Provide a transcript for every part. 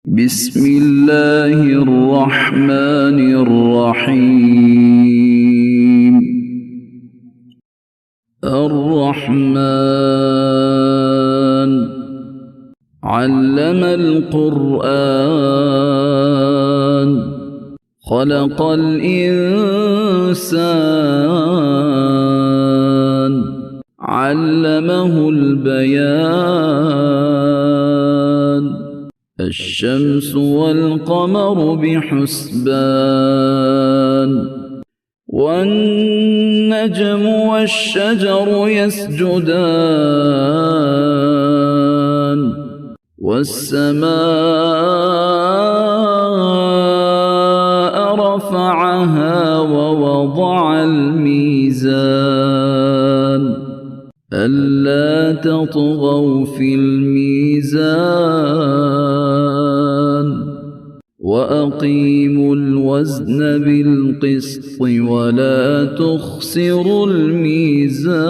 بسم الله الرحمن الرحيم. الرحمن علم القرآن خلق الإنسان علمه البيان. الشمس والقمر بحسبان والنجم والشجر يسجدان والسماء رفعها ووضع الميزان ألا تطغوا في الميزان وأقيموا الوزن بالقسط ولا تخسروا الميزان.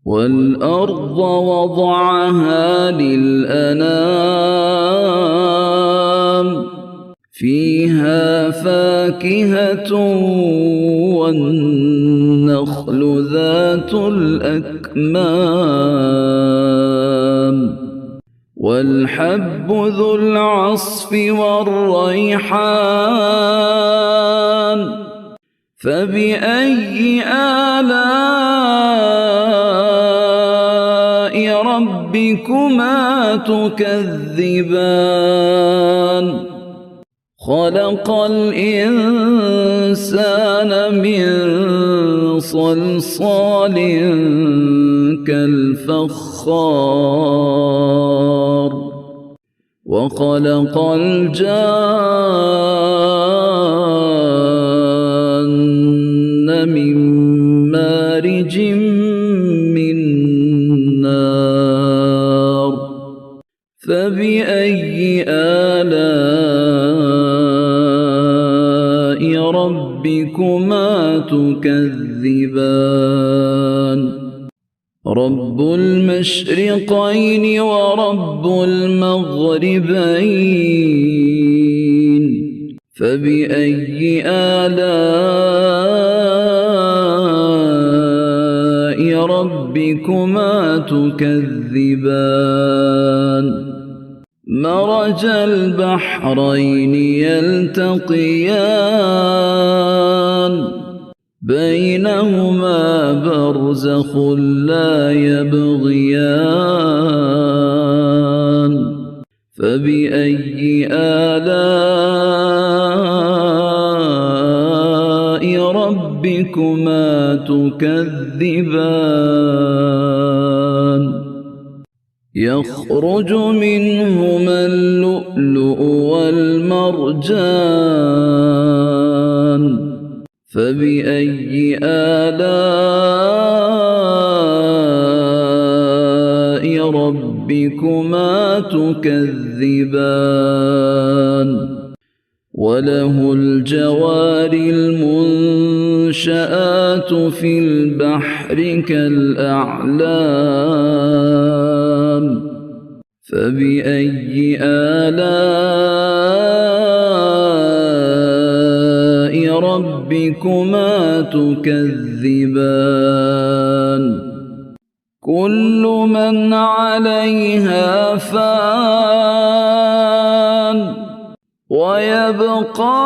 والأرض وضعها للأنام فيها فاكهة والنخل ذات الأكمام والحب ذو العصف والريحان فبأي آلاء ربكما تكذبان. خلق الإنسان من صلصال كالفخار وخلق الجان من مارج من نار فبأي آلاء ربكما تكذبان. رب المشرقين ورب المغربين فبأي آلاء ربكما تكذبان. مرج البحرين يلتقيان بينهما برزخ لا يبغيان فبأي آلاء ربكما تكذبان. يخرج منهما اللؤلؤ والمرجان فبأي آلاء ربكما تكذبان. وله الجوار المنشآت في البحر كالأعلام فبأي آلاء ربكما تكذبان. كل من عليها فان ويبقى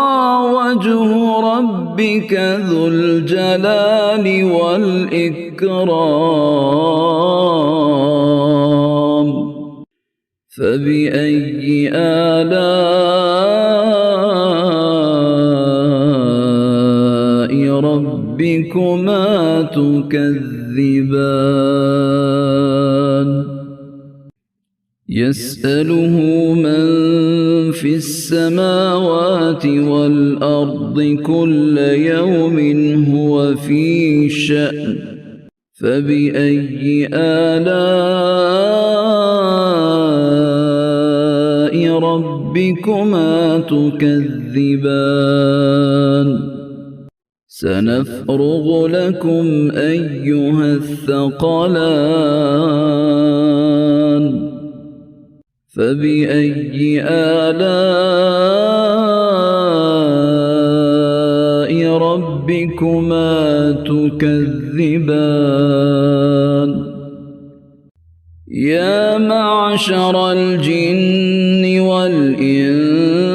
وجه ربك ذو الجلال والإكرام فبأي آلاء ربكما تكذبان. يسأله من في السماوات والأرض كل يوم هو في شأن فبأي آلاء ربكما تكذبان. سنفرغ لكم أيها الثقلان فبأي آلاء ربكما تكذبان يا معشر الجن والإنس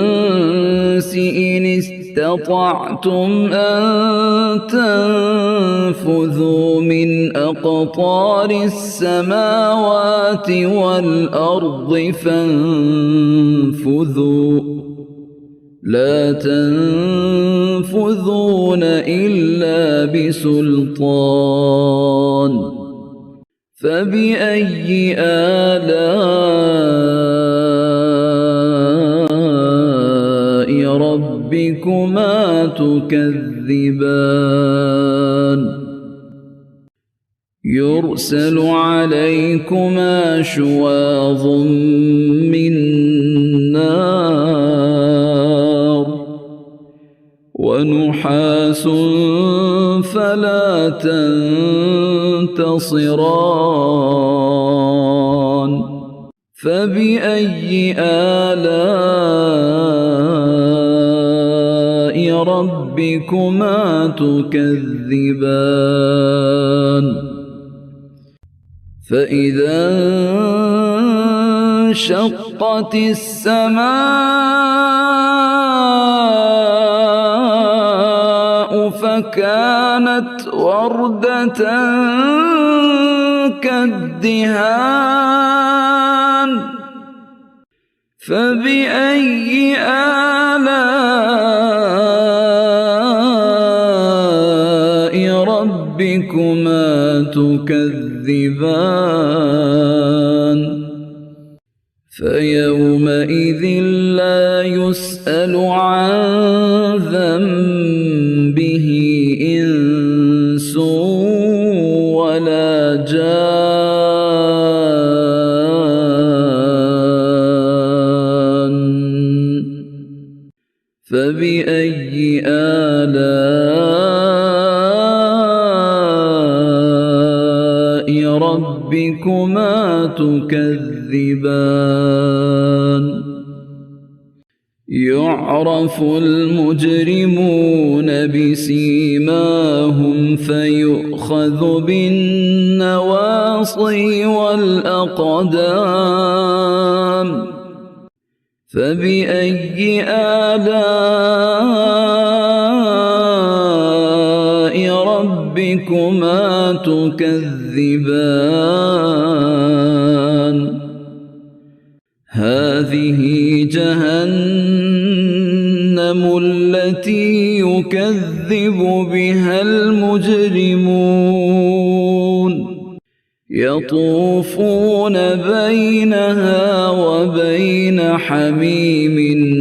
إن استطعتم أن تنفذوا من أقطار السماوات والأرض فانفذوا لا تنفذون إلا بسلطان فبأي آلاء ربكما تكذبان يرسل عليكما شواظ من نار ونحاس فلا تنتصران فبأي آلاء ربكما تكذبان فإذا انشقت السماء فكانت وردة كالدهان فبأي آلاء ربكما تكذبان فيومئذ لا يسأل عن ذنبه إنس ولا جان فبأي آلاء ربكما تكذبان يعرف المجرمون بسيماهم فيؤخذ بالنواصي والأقدام فبأي آلاء ربكما تكذبان هذه جهنم التي يكذب بها المجرمون يطوفون بينها وبين حميم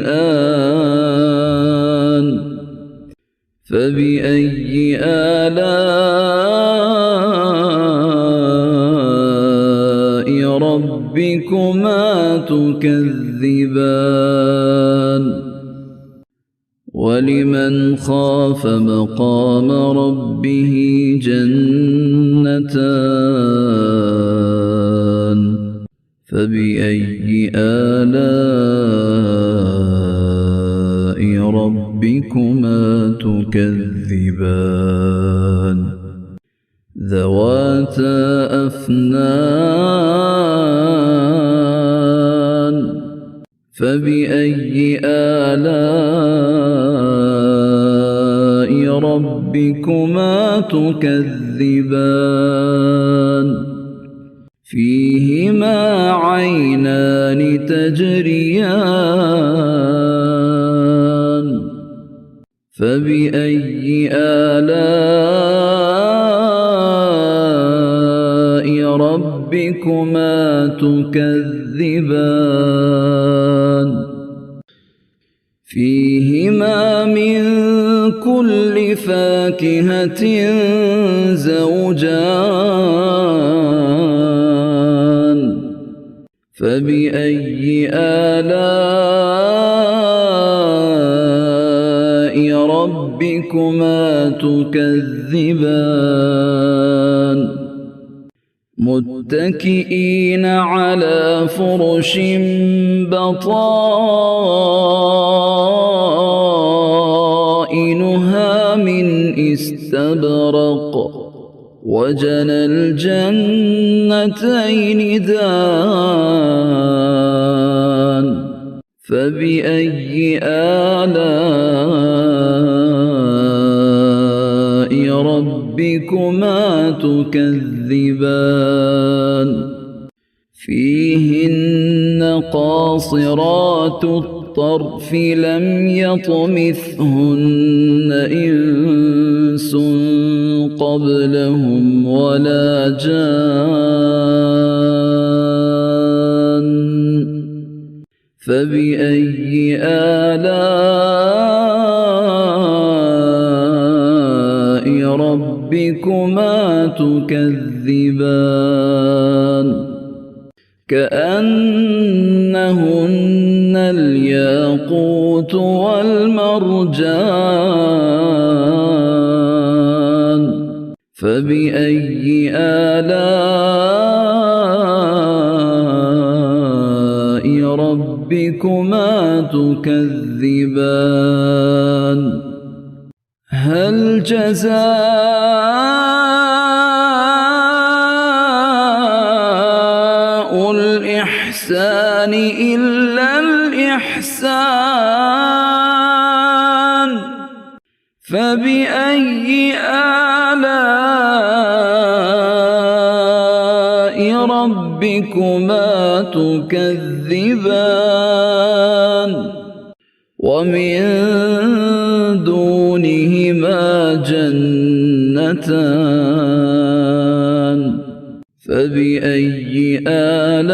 آن فبأي آلاء ربكما تكذبان ولمن خاف مقام ربه جنتان فبأي آلاء ربكما تكذبان ذواتا أفنان فبأي آلاء ربكما تكذبان فيهما عينان تجريان فبأي آلاء ربكما تكذبان فيهما من كل فاكهة زوجان فبأي آلاء ربكما تكذبان متكئين على فرش بطائنها من استبرق وجنى الجنتين دان فبأي آلاء ربكما تكذبان فيهن قاصرات الطرف لم يطمثهن إنس قبلهم ولا جان فبأي آلاء ربكما تكذبان كأنهن الياقوت والمرجان فبأي آلاء ربكما تكذبان هل جزاء الإحسان إلا الإحسان فبأي آلاء ربكما تكذبان ومن دونهما جنتان فبأي آلاء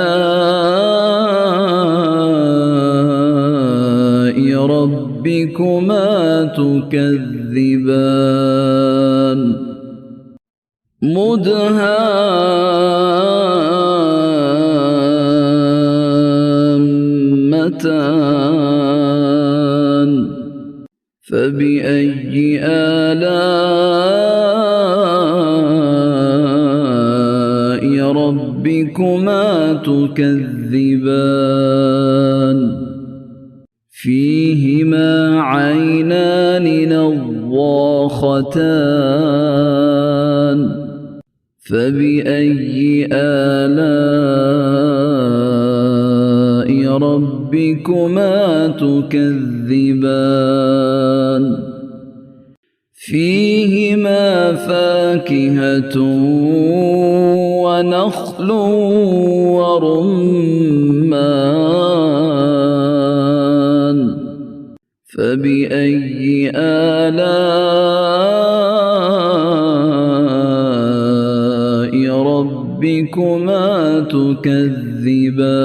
ربكما تكذبان مدهامتان فبأي آلاء ربكما تكذبان فيهما عينان نضاختان فبأي آلاء ربكما تكذبان فيهما فاكهة ونخل ورمان فبأي آلاء ربكما تكذبان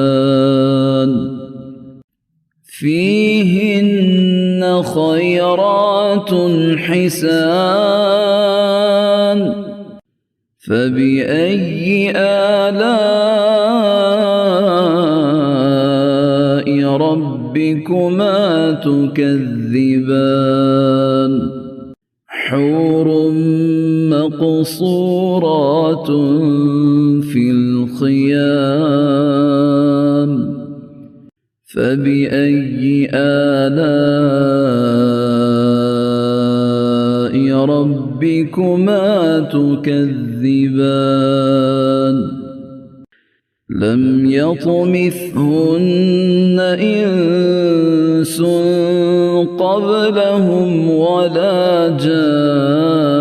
فيهن خيرات حسان فبأي آلاء ربكما تكذبان حور مقصورات في الخيام فبأي آلاء ربكما تكذبان لم يطمثهن إنس قبلهم ولا جان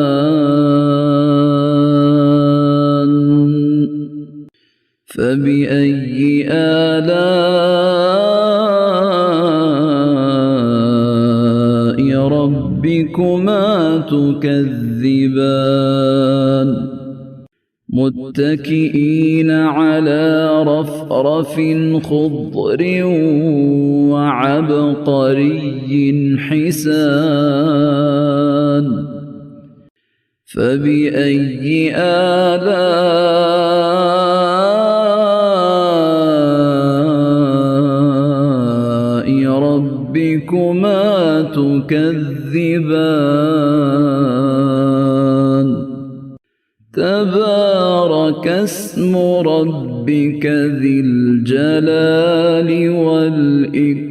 فبأي آلاء ربكما تكذبان متكئين على رفرف خضر وعبقري حسان فبأي آلاء ربكما تكذبان تبارك تبارك اسم ربك ذي الجلال والإكرام.